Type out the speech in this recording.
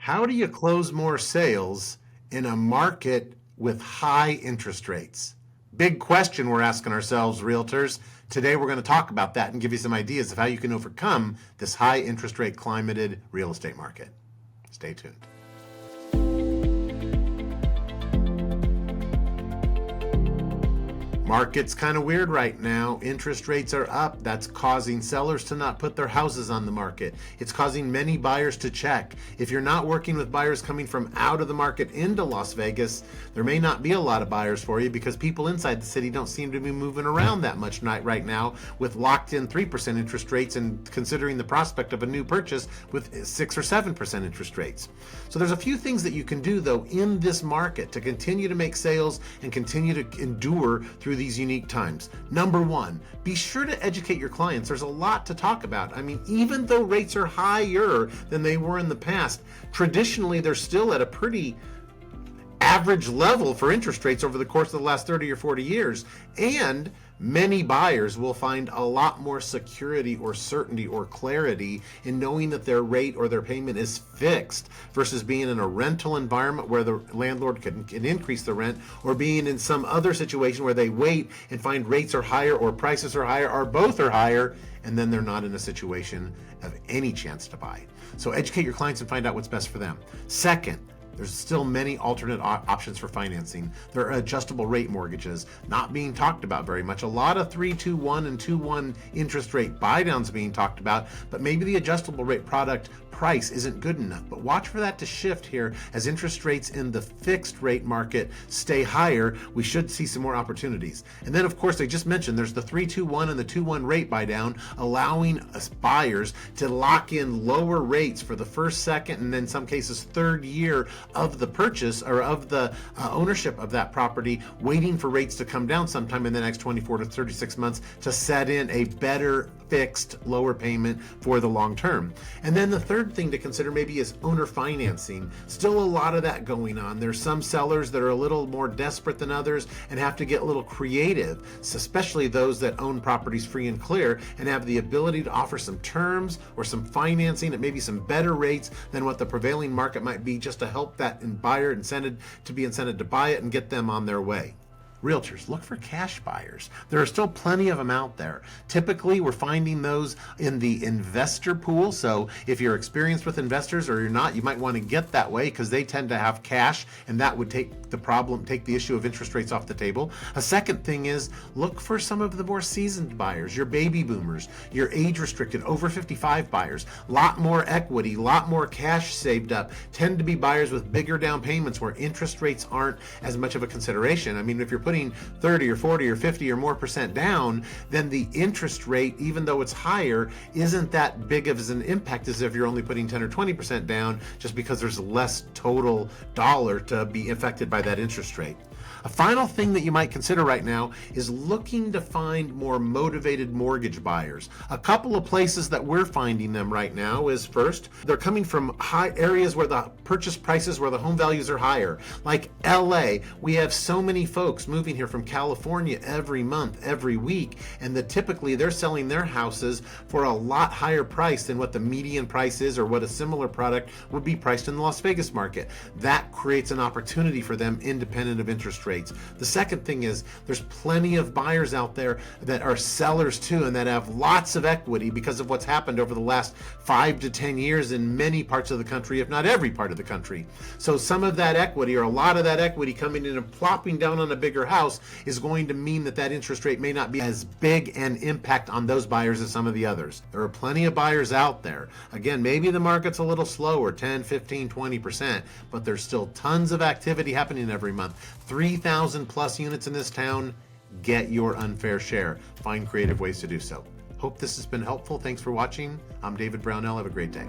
How do you close more sales in a market with high interest rates? Big question we're asking ourselves, realtors. Today we're going to talk about that and give you some ideas of how you can overcome this high interest rate climated real estate market. Stay tuned. Market's kind of weird right now. Interest rates are up. That's causing sellers to not put their houses on the market. It's causing many buyers to check. If you're not working with buyers coming from out of the market into Las Vegas, there may not be a lot of buyers for you because people inside the city don't seem to be moving around that much right now with locked in 3% interest rates and considering the prospect of a new purchase with 6 or 7% interest rates. So there's a few things that you can do though in this market to continue to make sales and continue to endure through these unique times. Number one, be sure to educate your clients. There's a lot to talk about. I mean, even though rates are higher than they were in the past, traditionally they're still at a pretty average level for interest rates over the course of the last 30 or 40 years. And many buyers will find a lot more security or certainty or clarity in knowing that their rate or their payment is fixed versus being in a rental environment where the landlord can increase the rent, or being in some other situation where they wait and find rates are higher or prices are higher or both are higher, and then they're not in a situation of any chance to buy. So educate your clients and find out what's best for them. Second, there's still many alternate options for financing. There are adjustable rate mortgages not being talked about very much. A lot of 3-2-1 and 2-1 interest rate buy downs being talked about, but maybe the adjustable rate product price isn't good enough. But watch for that to shift here as interest rates in the fixed rate market stay higher. We should see some more opportunities. And then of course I just mentioned there's the 3-2-1 and the 2-1 rate buy down, allowing us buyers to lock in lower rates for the first, second, and in some cases third year of the purchase or of the ownership of that property, waiting for rates to come down sometime in the next 24 to 36 months to set in a better fixed lower payment for the long term. And then the third thing to consider maybe is owner financing. Still a lot of that going on. There's some sellers that are a little more desperate than others and have to get a little creative, especially those that own properties free and clear and have the ability to offer some terms or some financing at maybe some better rates than what the prevailing market might be, just to help that buyer incented to buy it and get them on their way. Realtors, look for cash buyers. There are still plenty of them out there. Typically, we're finding those in the investor pool. So if you're experienced with investors or you're not, you might want to get that way because they tend to have cash, and that would take the issue of interest rates off the table. A second thing is look for some of the more seasoned buyers, your baby boomers, your age restricted over 55 buyers. Lot more equity, lot more cash saved up, tend to be buyers with bigger down payments where interest rates aren't as much of a consideration. I mean, if you're putting 30 or 40 or 50 or more percent down, then the interest rate, even though it's higher, isn't that big of an impact as if you're only putting 10 or 20% down, just because there's less total dollar to be affected by that interest rate. A final thing that you might consider right now is looking to find more motivated mortgage buyers. A couple of places that we're finding them right now is, first, they're coming from high areas where the purchase prices, where the home values are higher. Like LA, we have so many folks moving here from California every month, every week, and typically they're selling their houses for a lot higher price than what the median price is or what a similar product would be priced in the Las Vegas market. That creates an opportunity for them independent of interest rates. The second thing is there's plenty of buyers out there that are sellers too and that have lots of equity because of what's happened over the last 5 to 10 years in many parts of the country, if not every part of the country. So some of that equity, or a lot of that equity, coming in and plopping down on a bigger house is going to mean that interest rate may not be as big an impact on those buyers as some of the others. There are plenty of buyers out there. Again, maybe the market's a little slower, 10, 15, 20%, but there's still tons of activity happening every month. 3,000 plus units in this town. Get your unfair share. Find creative ways to do so. Hope this has been helpful. Thanks for watching. I'm David Brownell. Have a great day.